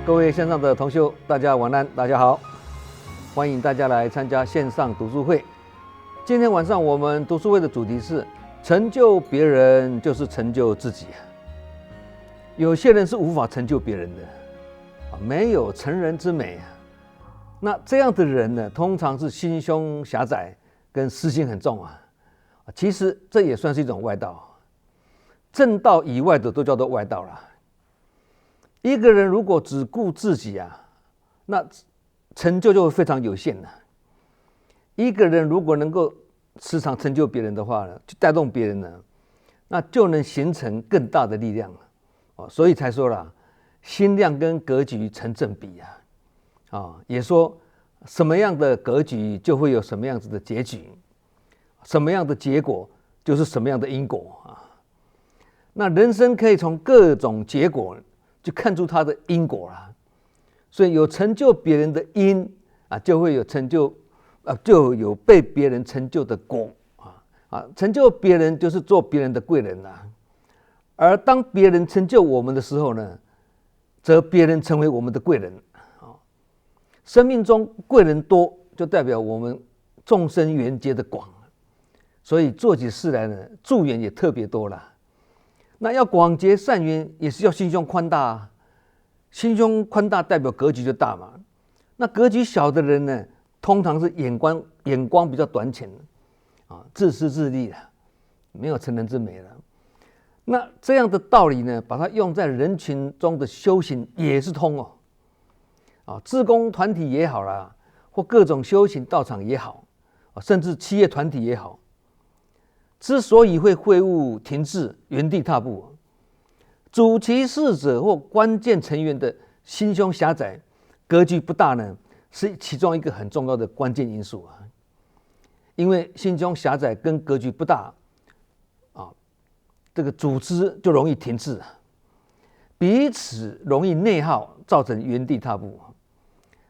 各位线上的同修，大家晚安，大家好，欢迎大家来参加线上读书会。今天晚上我们读书会的主题是成就别人就是成就自己。有些人是无法成就别人的，没有成人之美。那这样的人呢，通常是心胸狭窄跟私心很重啊。其实这也算是一种外道，正道以外的都叫做外道了。一个人如果只顾自己啊，那成就会非常有限的。一个人如果能够时常成就别人的话呢，去带动别人呢，那就能形成更大的力量了。所以才说了，心量跟格局成正比啊。也说什么样的格局就会有什么样子的结局，什么样的结果就是什么样的因果啊。那人生可以从各种结果就看出它的因果了，所以有成就别人的因啊，就会有成就就有被别人成就的果啊。成就别人就是做别人的贵人啊。而当别人成就我们的时候呢，则别人成为我们的贵人啊。生命中贵人多，就代表我们众生缘结的广，所以做起事来呢，助缘也特别多了。那要广结善缘，也是要心胸宽大啊。心胸宽大代表格局就大嘛。那格局小的人呢，通常是眼光比较短浅啊，自私自利的，没有成人之美了。那这样的道理呢，把它用在人群中的修行也是通哦。志工团体也好啦，或各种修行道场也好，甚至企业团体也好。之所以会会务停滞、原地踏步，主其事者或关键成员的心胸狭窄、格局不大呢，是其中一个很重要的关键因素啊。因为心胸狭窄跟格局不大啊，这个组织就容易停滞，彼此容易内耗，造成原地踏步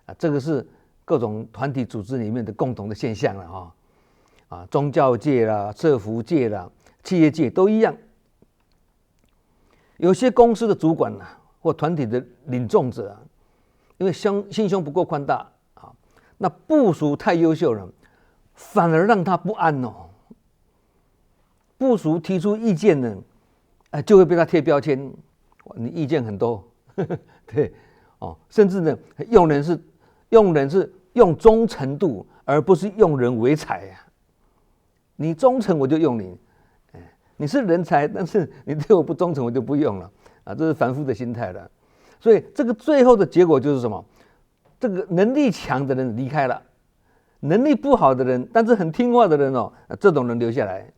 啊。这个是各种团体组织里面的共同的现象了哈。宗教界啦、社福界啦、企业界都一样。有些公司的主管或团体的领众者因为心胸不够宽大那部属太优秀了，反而让他不安哦。部属提出意见呢，就会被他贴标签，你意见很多，对甚至呢，用人是用忠诚度，而不是用人为才呀。你忠诚我就用你，你是人才，但是你对我不忠诚我就不用了啊，这是凡夫的心态了。所以这个最后的结果就是什么？这个能力强的人离开了，能力不好的人，但是很听话的人这种人留下来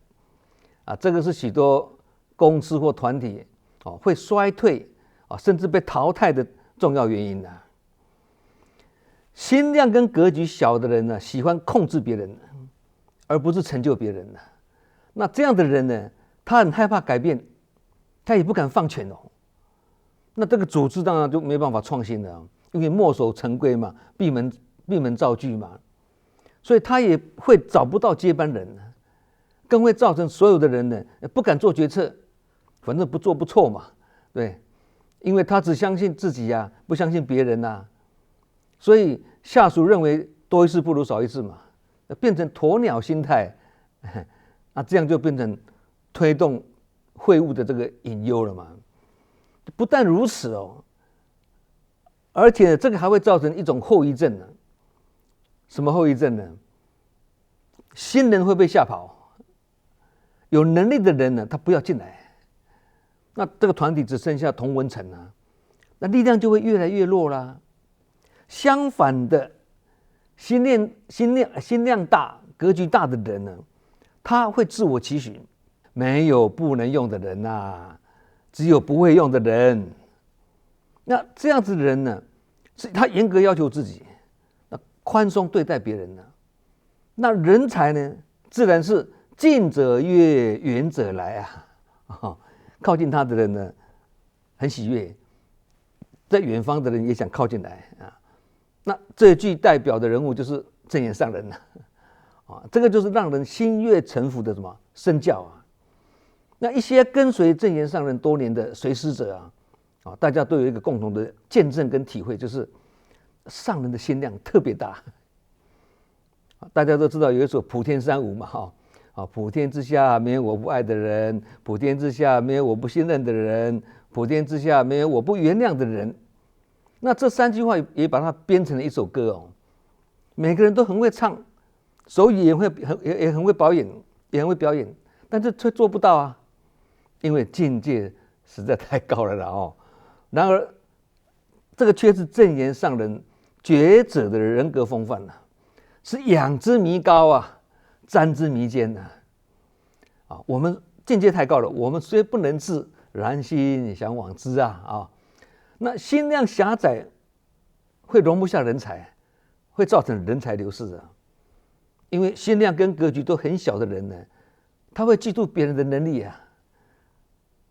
啊。这个是许多公司或团体会衰退甚至被淘汰的重要原因啊。心量跟格局小的人呢，喜欢控制别人，而不是成就别人。那这样的人呢，他很害怕改变，他也不敢放权那这个组织当然就没办法创新了，因为墨守成规嘛，闭门造句嘛，所以他也会找不到接班人，更会造成所有的人呢不敢做决策，反正不做不错嘛，对，因为他只相信自己不相信别人所以下属认为多一事不如少一事嘛。变成鸵鸟心态，这样就变成推动会务的这个隐忧了嘛。不但如此而且这个还会造成一种后遗症呢。什么后遗症呢？新人会被吓跑，有能力的人呢，他不要进来，那这个团体只剩下同温层那力量就会越来越弱啦。相反的，心量大、格局大的人呢，他会自我期许，没有不能用的人只有不会用的人。那这样子的人呢，是他严格要求自己，那宽松对待别人那人才呢，自然是近者悦，远者来靠近他的人呢，很喜悦，在远方的人也想靠近来那这具代表的人物就是正言上人这个就是让人心悦诚服的什么身教那一些跟随正言上人多年的随师者大家都有一个共同的见证跟体会，就是上人的心量特别大。大家都知道有一首普天三无嘛，普天之下没有我不爱的人，普天之下没有我不信任的人，普天之下没有我不原谅的人。那这3句话也把它编成了一首歌哦。每个人都很会唱，手语也很会表演，但是却做不到啊，因为境界实在太高了哦。然而，这个却是证严上人觉者的人格风范啊，是仰之弥高啊，瞻之弥坚啊。我们境界太高了，我们虽不能至，然心向往之啊。那心量狭窄，会容不下人才，会造成人才流失啊。因为心量跟格局都很小的人呢，他会嫉妒别人的能力啊，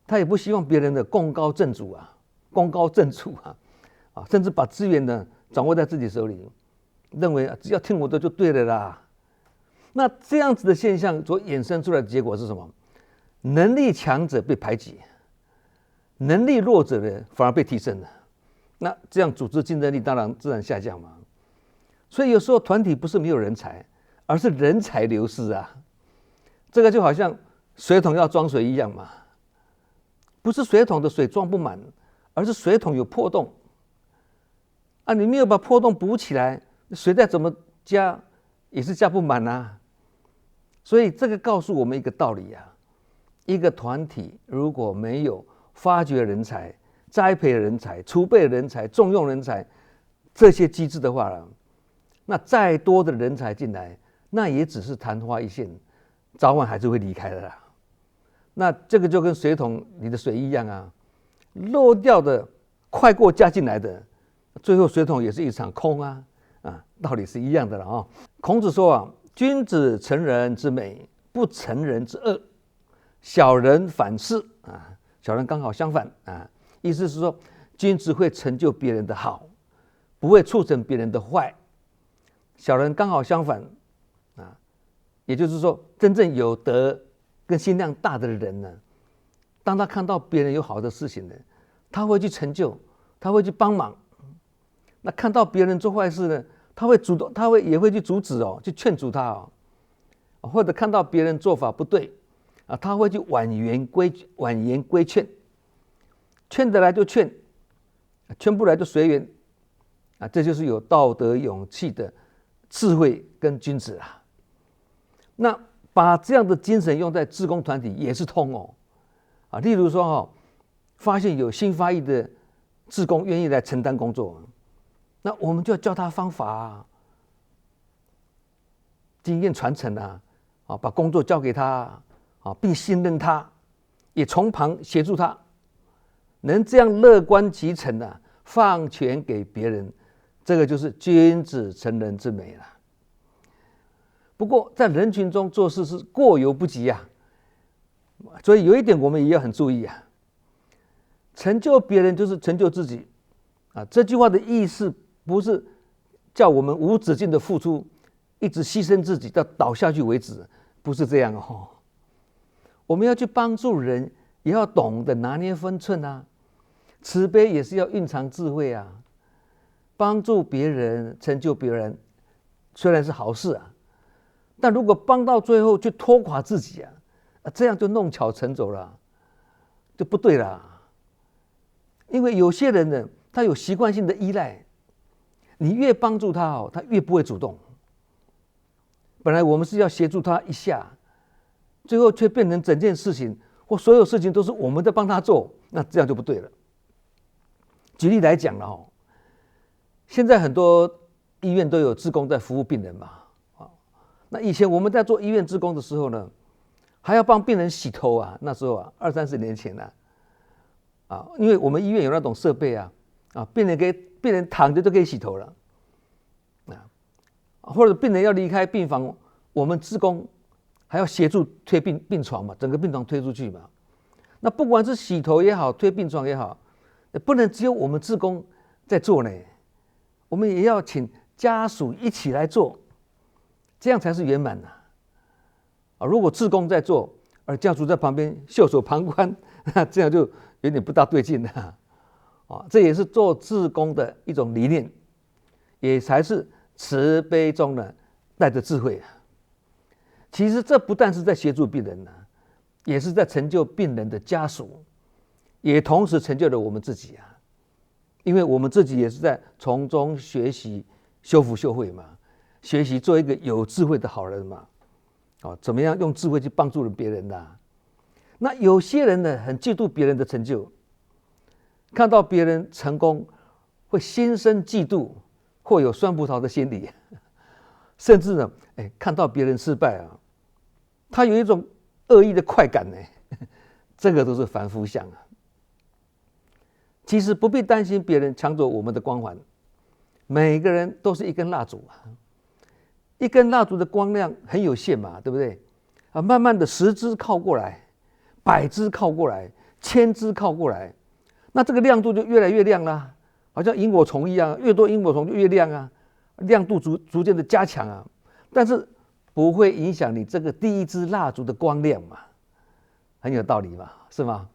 他也不希望别人的功高震主啊，甚至把资源呢掌握在自己手里，认为只要听我的就对了啦。那这样子的现象所衍生出来的结果是什么？能力强者被排挤，能力弱者呢反而被提升了。那这样组织竞争力当然自然下降嘛。所以有时候团体不是没有人才，而是人才流失啊。这个就好像水桶要装水一样嘛，不是水桶的水装不满，而是水桶有破洞啊，你没有把破洞补起来，水再怎么加也是加不满啊。所以这个告诉我们一个道理啊，一个团体如果没有发掘人才、栽培人才、储备人才、重用人才这些机制的话，那再多的人才进来，那也只是昙花一现，早晚还是会离开的啦。那这个就跟水桶里的水一样啊，漏掉的快过加进来的，最后水桶也是一场空啊，道理是一样的了啊。孔子说啊，君子成人之美，不成人之恶，小人反是啊，小人刚好相反啊，意思是说，君子会成就别人的好，不会促成别人的坏。小人刚好相反啊，也就是说，真正有德跟心量大的人呢，当他看到别人有好的事情呢，他会去成就，他会去帮忙。那看到别人做坏事呢，他会主动，也会去阻止哦，去劝阻他哦，或者看到别人做法不对啊，他会去婉言规劝，劝得来就劝，劝不来就随缘啊，这就是有道德勇气的智慧跟君子啊。那把这样的精神用在志工团体也是通哦啊。例如说发现有新发艺的志工愿意来承担工作，那我们就要教他方法啊，经验传承啊，把工作交给他啊，并信任他，也从旁协助他，能这样乐观其成啊，放权给别人，这个就是君子成人之美了。不过在人群中做事是过犹不及啊，所以有一点我们也要很注意啊，成就别人就是成就自己啊。这句话的意思不是叫我们无止境的付出，一直牺牲自己到倒下去为止，不是这样哦。我们要去帮助人，也要懂得拿捏分寸啊，慈悲也是要蕴藏智慧啊。帮助别人、成就别人，虽然是好事啊，但如果帮到最后却拖垮自己啊，这样就弄巧成拙了，就不对了。因为有些人呢，他有习惯性的依赖，你越帮助他他越不会主动。本来我们是要协助他一下，最后却变成整件事情或所有事情都是我们在帮他做，那这样就不对了。举例来讲了现在很多医院都有志工在服务病人嘛，那以前我们在做医院志工的时候呢，还要帮病人洗头啊，那时候20-30年前因为我们医院有那种设备病人躺着就可以洗头了或者病人要离开病房，我们志工还要协助推病床嘛，整个病床推出去嘛。那不管是洗头也好，推病床也好，不能只有我们志工在做呢，我们也要请家属一起来做，这样才是圆满如果志工在做，而家属在旁边袖手旁观，这样就有点不大对劲了这也是做志工的一种理念，也才是慈悲中呢带着智慧。其实这不但是在协助病人，也是在成就病人的家属，也同时成就了我们自己。因为我们自己也是在从中学习修福修慧嘛，学习做一个有智慧的好人嘛。怎么样用智慧去帮助别人的。那有些人呢很嫉妒别人的成就，看到别人成功会心生嫉妒，或有酸葡萄的心理，甚至呢看到别人失败他有一种恶意的快感呢，这个都是凡夫相。其实不必担心别人抢走我们的光环，每个人都是一根蜡烛，一根蜡烛的光亮很有限嘛，对不对？慢慢的10支靠过来，100支靠过来，1000支靠过来，那这个亮度就越来越亮啦，好像萤火虫一样，越多萤火虫就越亮亮度逐渐的加强但是不会影响你这个第一支蜡烛的光亮嘛，很有道理嘛，是吗？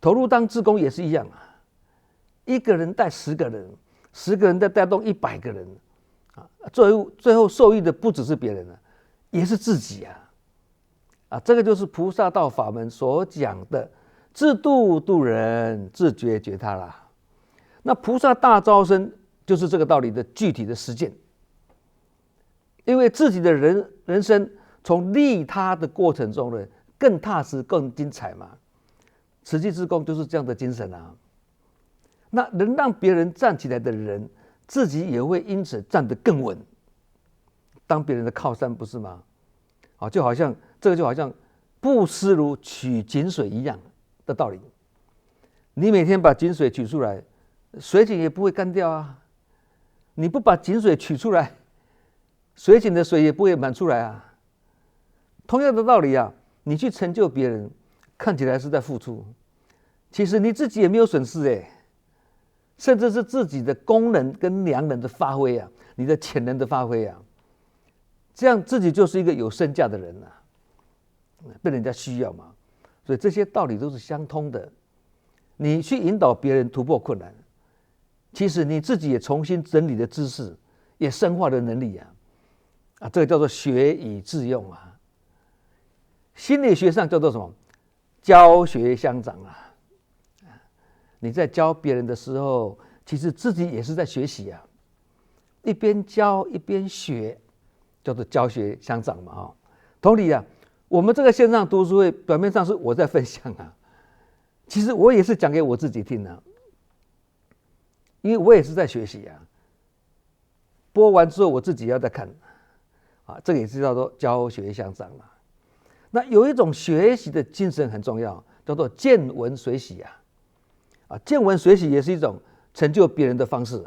投入当志工也是一样一个人带10个人，10个人再带动100个人最后受益的不只是别人也是自己这个就是菩萨道法门所讲的自度度人，自觉觉他啦。那菩萨大招生就是这个道理的具体的实践，因为自己的人生从利他的过程中呢更踏实更精彩嘛。慈济志工就是这样的精神那能让别人站起来的人，自己也会因此站得更稳，当别人的靠山，不是吗？这个就好像布施如取井水一样的道理。你每天把井水取出来，水井也不会干掉你不把井水取出来，水井的水也不会满出来同样的道理你去成就别人，看起来是在付出，其实你自己也没有损失甚至是自己的功能跟良能的发挥你的潜能的发挥这样自己就是一个有身价的人被人家需要嘛。所以这些道理都是相通的。你去引导别人突破困难，其实你自己也重新整理了知识，也深化了能力这个叫做学以致用心理学上叫做什么？教学相长你在教别人的时候，其实自己也是在学习一边教一边学，叫做教学相长嘛同理我们这个线上读书会表面上是我在分享其实我也是讲给我自己听因为我也是在学习播完之后我自己要再看这个也是叫做教学相长那有一种学习的精神很重要，叫做见闻随喜见闻随喜也是一种成就别人的方式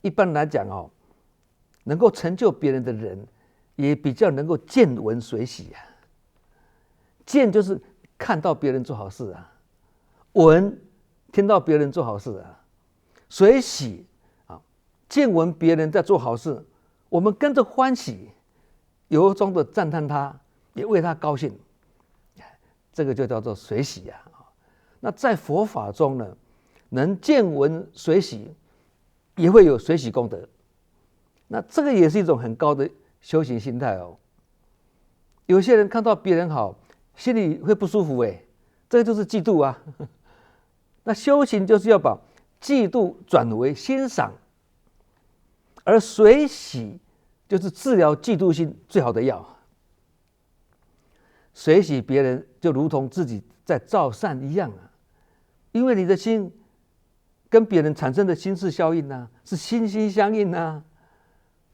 一般来讲能够成就别人的人，也比较能够见闻随喜见就是看到别人做好事闻听到别人做好事随喜见闻别人在做好事，我们跟着欢喜，由衷的赞叹他，也为他高兴，这个就叫做随喜那在佛法中呢，能见闻随喜，也会有随喜功德。那这个也是一种很高的修行心态有些人看到别人好，心里会不舒服这个就是嫉妒那修行就是要把嫉妒转为欣赏，而随喜就是治疗嫉妒心最好的药。随喜别人就如同自己在造善一样因为你的心跟别人产生的心事效应是心心相印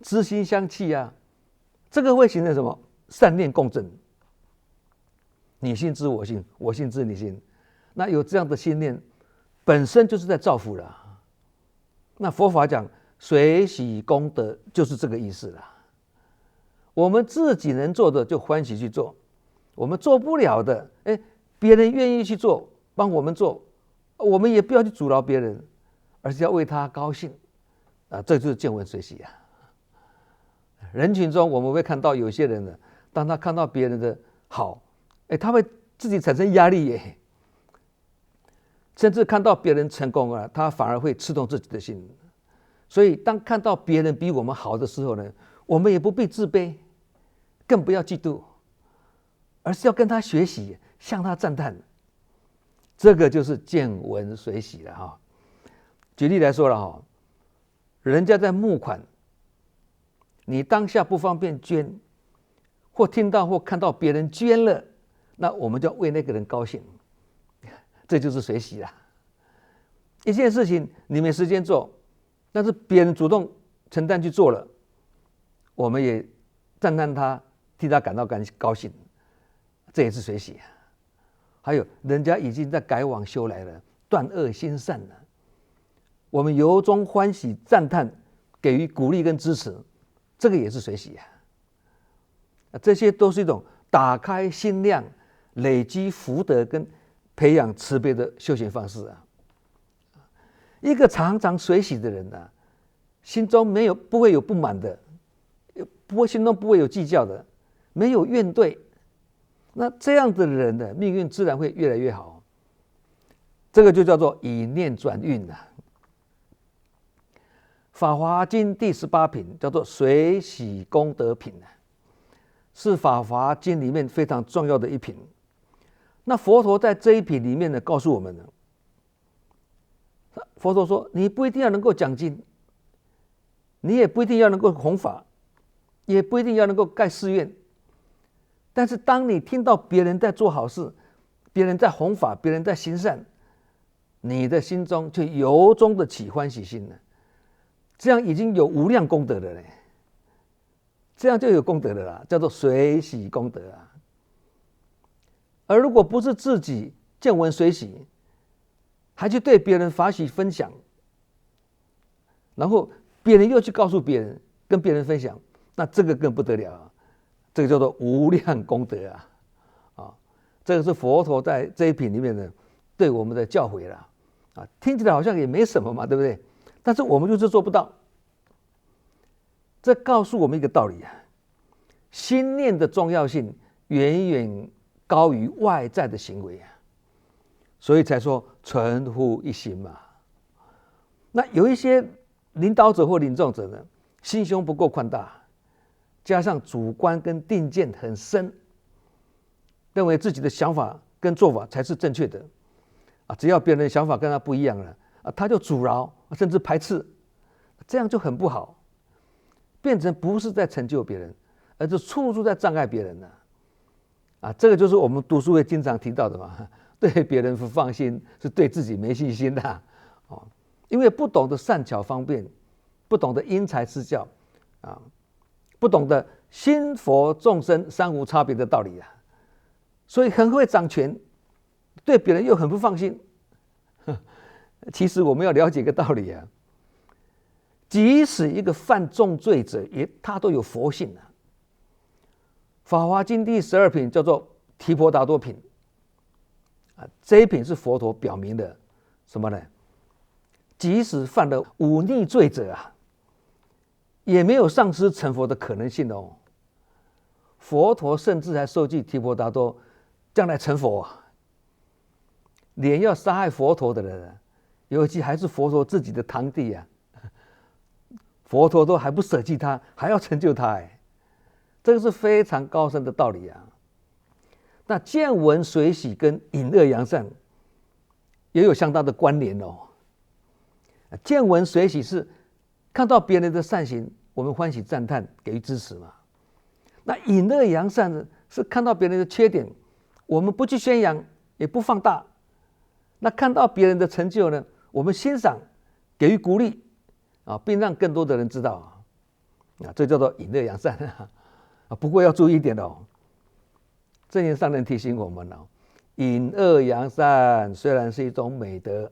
知心相契这个会形成什么？善念共振，你心知我心，我心知你心。那有这样的心念，本身就是在造福了。那佛法讲随喜功德，就是这个意思了。我们自己能做的就欢喜去做，我们做不了的，别人愿意去做，帮我们做，我们也不要去阻挠别人，而是要为他高兴这就是见闻随喜人群中我们会看到有些人呢，当他看到别人的好，他会自己产生压力甚至看到别人成功了，他反而会刺痛自己的心。所以当看到别人比我们好的时候呢，我们也不必自卑，更不要嫉妒，而是要跟他学习，向他赞叹。这个就是见闻随喜了哈。举例来说了哈，人家在募款，你当下不方便捐，或听到或看到别人捐了，那我们就要为那个人高兴，这就是随喜啦。一件事情你没时间做，但是别人主动承担去做了，我们也赞叹他，替他感到高兴，这也是随喜。还有人家已经在改往修来了，断恶心善了，我们由衷欢喜赞叹，给予鼓励跟支持，这个也是随喜这些都是一种打开心量、累积福德跟培养慈悲的修行方式一个常常随喜的人心中不会有不满的，心中不会有计较的，没有怨怼，那这样的人的命运自然会越来越好。这个就叫做以念转运法华经第18品叫做随喜功德品是法华经里面非常重要的一品。那佛陀在这一品里面呢，告诉我们呢，佛陀说，你不一定要能够讲经，你也不一定要能够弘法，也不一定要能够盖寺院，但是当你听到别人在做好事，别人在弘法，别人在行善，你的心中就由衷的起欢喜心了，这样已经有无量功德了嘞，这样就有功德了啦，叫做随喜功德而如果不是自己见闻随喜，还去对别人法喜分享，然后别人又去告诉别人，跟别人分享，那这个更不得了这个叫做无量功德这个是佛陀在这一品里面呢对我们的教诲了听起来好像也没什么嘛，对不对？但是我们就是做不到。这告诉我们一个道理心念的重要性远远高于外在的行为所以才说存乎一心嘛。那有一些领导者或领众者呢，心胸不够宽大，加上主观跟定见很深，认为自己的想法跟做法才是正确的只要别人的想法跟他不一样了他就阻挠甚至排斥，这样就很不好，变成不是在成就别人，而是处处在障碍别人这个就是我们读书会经常提到的嘛，对别人不放心是对自己没信心的因为不懂得善巧方便，不懂得因材施教不懂得心佛众生三无差别的道理所以很会掌权，对别人又很不放心其实我们要了解一个道理即使一个犯重罪者他都有佛性法华经第12品叫做提婆达多品这一品是佛陀表明的什么呢？即使犯了忤逆罪者也没有丧失成佛的可能性佛陀甚至还授记提婆达多将来成佛连要杀害佛陀的人尤其还是佛陀自己的堂弟佛陀都还不舍弃他，还要成就他这个是非常高深的道理那见闻随喜跟隐恶扬善也有相当的关联见闻随喜是看到别人的善行，我们欢喜赞叹，给予支持嘛。那隐恶扬善呢，是看到别人的缺点，我们不去宣扬，也不放大。那看到别人的成就呢，我们欣赏，给予鼓励并让更多的人知道这叫做隐恶扬善不过要注意一点圣贤上人提醒我们隐恶扬善虽然是一种美德，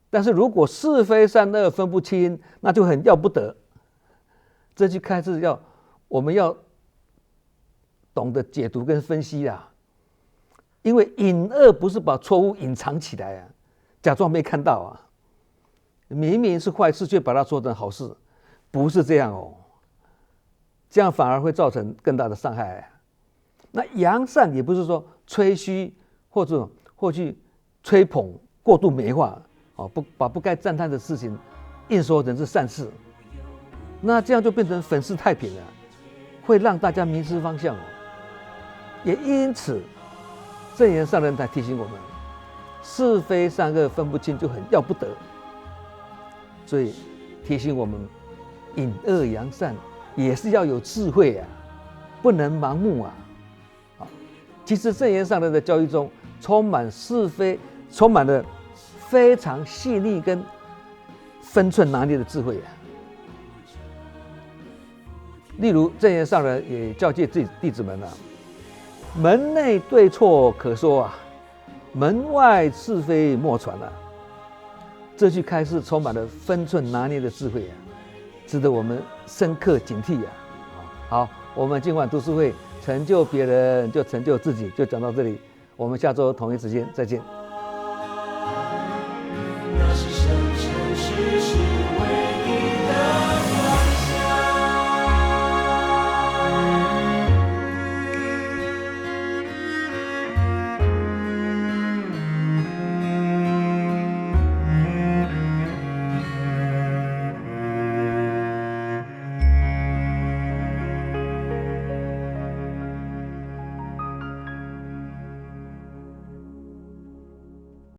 但是如果是非善恶分不清，那就很要不得。这就开始我们要懂得解读跟分析因为隐恶不是把错误隐藏起来假装没看到明明是坏事却把它说成好事，不是这样这样反而会造成更大的伤害那扬善也不是说吹嘘或去吹捧过度美化，把不该赞叹的事情硬说成是善事，那这样就变成粉饰太平了，会让大家迷失方向。也因此，圣严上人才提醒我们，是非善恶分不清就很要不得，所以提醒我们隐恶扬善也是要有智慧啊，不能盲目啊。其实圣严上人的教育中充满是非，充满了非常细腻跟分寸拿捏的智慧啊。例如圣严上人也教诫自己弟子们啊，门内对错可说啊，门外是非莫传啊。这句开示充满了分寸拿捏的智慧啊，值得我们深刻警惕啊。好，我们今晚读书会成就别人就成就自己，就讲到这里，我们下周同一时间再见。那是生生世世